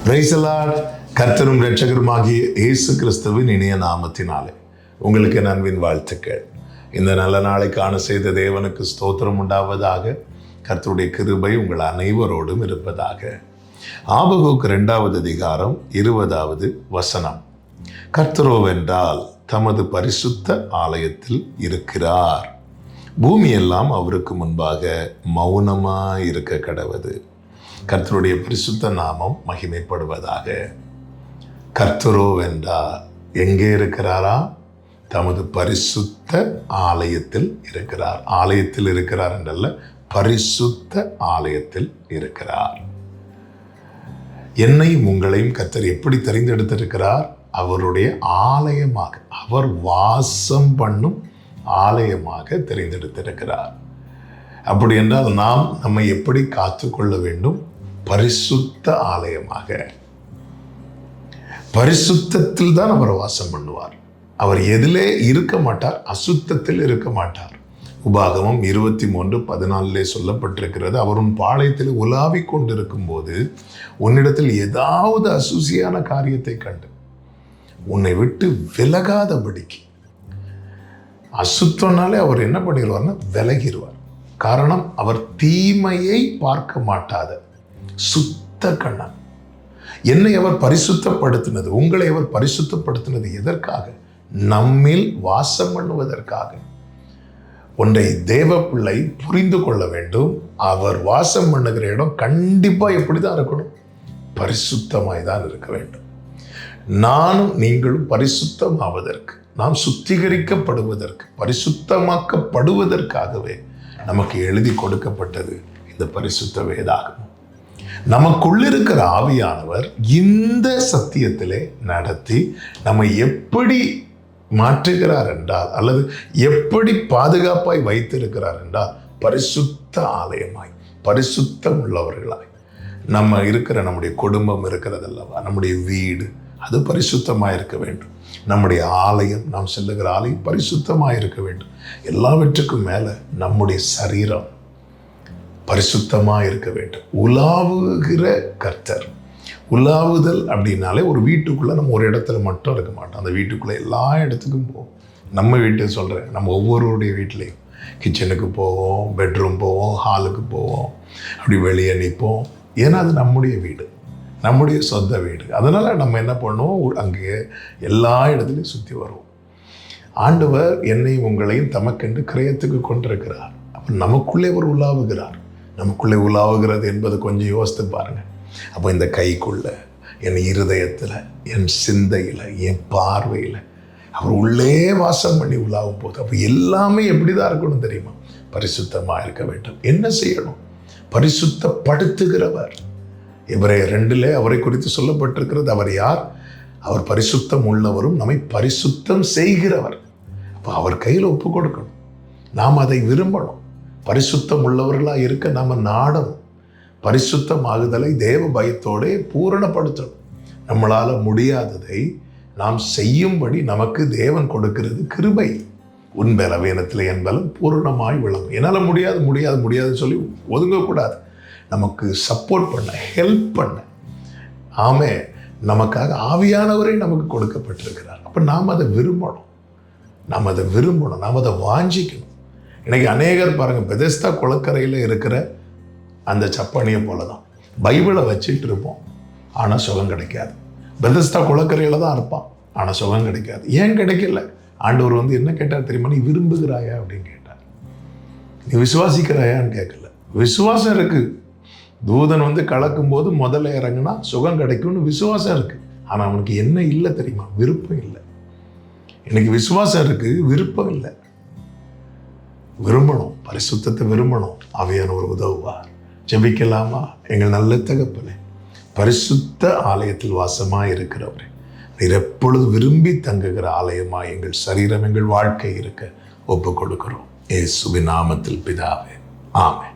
Praise the Lord. கர்த்தரும் இரட்சகருமாகிய இயேசு கிறிஸ்துவின் இனிய நாமத்தினாலே உங்களுக்கு என் அன்பின் வாழ்த்துக்கள். இந்த நல்ல நாளை காண செய்த தேவனுக்கு ஸ்தோத்திரம் உண்டாவதாக. கர்த்தருடைய கிருபை உங்கள் அனைவரோடும் இருப்பதாக. ஆபகுக்கு 2வது அதிகாரம் 20வது வசனம். கர்த்தரோவென்றால் தமது பரிசுத்த ஆலயத்தில் இருக்கிறார், பூமியெல்லாம் அவருக்கு முன்பாக மௌனமாய் இருக்க கடவது. கர்த்தருடைய பரிசுத்த நாமம் மகிமைப்படுவதாக. கர்த்தரோவென்றால் எங்கே இருக்கிறாரா? தமது பரிசுத்த ஆலயத்தில் இருக்கிறார். ஆலயத்தில் இருக்கிறார் என்றல்ல, பரிசுத்த ஆலயத்தில் இருக்கிறார். என்னையும் உங்களையும் கர்த்தர் எப்படி தெரிந்தெடுத்திருக்கிறார்? அவருடைய ஆலயமாக, அவர் வாசம் பண்ணும் ஆலயமாக தெரிந்தெடுத்திருக்கிறார். அப்படி என்றால் நாம் நம்மை எப்படி காத்துக்கொள்ள வேண்டும்? பரிசுத்த ஆலயமாக. பரிசுத்தத்தில் தான் அவர் வாசம் பண்ணுவார். அவர் எதிலே இருக்க மாட்டார், அசுத்தத்தில் இருக்க மாட்டார். உபாகமம் 23:14 சொல்லப்பட்டிருக்கிறது, அவர் உன் பாளையத்தில் உலாவிக் கொண்டிருக்கும் போது உன்னிடத்தில் ஏதாவது அசூசியான காரியத்தை கண்டு உன்னை விட்டு விலகாதபடிக்கு. அசுத்தம்னாலே அவர் என்ன பண்ணிடுவார்னா விலகிடுவார். காரணம், அவர் தீமையை பார்க்க மாட்டாத சுத்த கண்ணன். என்னை அவர் பரிசுத்தப்படுத்தினது, உங்களை அவர் பரிசுத்தப்படுத்தினது எதற்காக? நம்மில் வாசம் பண்ணுவதற்காக. ஒன்றை தேவ பிள்ளை புரிந்து கொள்ள வேண்டும். அவர் வாசம் பண்ணுகிற இடம் கண்டிப்பா எப்படிதான் இருக்கணும்? பரிசுத்தமாய் தான் இருக்க வேண்டும். நானும் நீங்களும் பரிசுத்தமாவதற்கு, நாம் சுத்திகரிக்கப்படுவதற்கு, பரிசுத்தமாக்கப்படுவதற்காகவே நமக்கு எழுதி கொடுக்கப்பட்டது இந்த பரிசுத்த வேதாகமம். நமக்குள்ளிருக்கிற ஆவியானவர் இந்த சத்தியத்திலே நடத்தி நம்மை எப்படி மாற்றுகிறார் என்றால், அல்லது எப்படி பாதுகாப்பாய் வைத்திருக்கிறார் என்றால், பரிசுத்த ஆலயமாய், பரிசுத்தம் உள்ளவர்களாய். நம்ம இருக்கிற நம்முடைய குடும்பம் இருக்கிறதல்லவா, நம்முடைய வீடு அது பரிசுத்தமாக இருக்க வேண்டும். நம்முடைய ஆலயம், நாம் செல்லுகிற ஆலயம் பரிசுத்தமாக இருக்க வேண்டும். எல்லாவற்றுக்கும் மேலே நம்முடைய சரீரம் பரிசுத்தமாக இருக்க வேண்டும். உலாவுகிற கர்த்தர். உலாவுதல் அப்படின்னாலே ஒரு வீட்டுக்குள்ளே நம்ம ஒரு இடத்துல மட்டும் இருக்க மாட்டோம். அந்த வீட்டுக்குள்ளே எல்லா இடத்துக்கும் போவோம். நம்ம வீட்டை சொல்கிறேன், நம்ம ஒவ்வொருவருடைய வீட்லேயும் கிச்சனுக்கு போவோம், பெட்ரூம் போவோம், ஹாலுக்கு போவோம், அப்படி வெளியே நிற்போம். ஏன்னா அது நம்முடைய வீடு, நம்முடைய சொந்த வீடு. அதனால் நம்ம என்ன பண்ணுவோம், அங்கே எல்லா இடத்துலையும் சுற்றி வருவோம். ஆண்டவர் என்னையும் உங்களையும் தமக்கென்று கிரயத்துக்கு கொண்டிருக்கிறார். அப்போ நமக்குள்ளே ஒரு உலாவுகிறார். நமக்குள்ளே உலாவுகிறது என்பது கொஞ்சம் யோசித்து பாருங்கள். அப்போ இந்த கைக்குள்ள, என் இருதயத்தில், என் சிந்தையில், என் பார்வையில் அவர் உள்ளே வாசம் பண்ணி உலாவும் போது அப்போ எல்லாமே எப்படி தான் இருக்கணும் தெரியுமா? பரிசுத்தமாக இருக்க வேண்டும். என்ன செய்யணும்? பரிசுத்தப்படுத்துகிறவர். எபிரேயர் 2 அவரை குறித்து சொல்லப்பட்டிருக்கிறது. அவர் யார்? அவர் பரிசுத்தம் உள்ளவரும் நம்மை பரிசுத்தம் செய்கிறவர். அப்போ அவர் கையில் ஒப்பு கொடுக்கணும். நாம் அதை விரும்பணும். பரிசுத்தம் உள்ளவர்களாக இருக்க நாம் நாடணும். பரிசுத்தமாகுதலை தேவ பயத்தோடு பூரணப்படுத்தணும். நம்மளால் முடியாததை நாம் செய்யும்படி நமக்கு தேவன் கொடுக்கிறது கிருபை. உன் பலவீனத்தில் என் பலம் பூரணமாய் விளங்கும். என்னால் முடியாதுன்னு சொல்லி ஒதுங்கக்கூடாது. நமக்கு சப்போர்ட் பண்ண, ஹெல்ப் பண்ண, ஆமே, நமக்காக ஆவியானவரை நமக்கு கொடுக்கப்பட்டிருக்கிறார். அப்போ நாம் அதை விரும்பணும், நாம் அதை வாஞ்சிக்கணும். இன்னைக்கு அநேகர் பாருங்கள், பெதெஸ்தா குளக்கரையில் இருக்கிற அந்த சப்பானியை போல தான் பைபிளை வச்சுட்டு இருப்போம், ஆனால் சுகம் கிடைக்காது. பெதெஸ்தா குளக்கரையில் தான் இருப்பான், ஆனால் சுகம் கிடைக்காது. ஏன் கிடைக்கல? ஆண்டவர் என்ன கேட்டார் தெரியுமா? நீ விரும்புகிறாயா அப்படின்னு கேட்டார். நீ விசுவாசிக்கிறாயான்னு கேட்கல. விசுவாசம் இருக்குது. தூதன் கலக்கும் போது முதல்ல இறங்குனா சுகம் கிடைக்கும்னு விசுவாசம் இருக்குது. ஆனால் அவனுக்கு என்ன இல்லை தெரியுமா? விருப்பம் இல்லை. இன்னைக்கு விசுவாசம் இருக்குது, விருப்பம் இல்லை. விரும்பணும், பரிசுத்தத்தை விரும்பணும். ஆவியானவர் உதவுவார். ஜெபிக்கலாமா? எங்கள் நல்ல தகப்பனே, பரிசுத்த ஆலயத்தில் வாசமாக இருக்கிறவரே, நீர் எப்பொழுது விரும்பி தங்குகிற ஆலயமாக எங்கள் சரீரம், எங்கள் வாழ்க்கை இருக்க ஒப்பு கொடுக்கிறோம். இயேசுவின் நாமத்தில் பிதாவே, ஆமென்.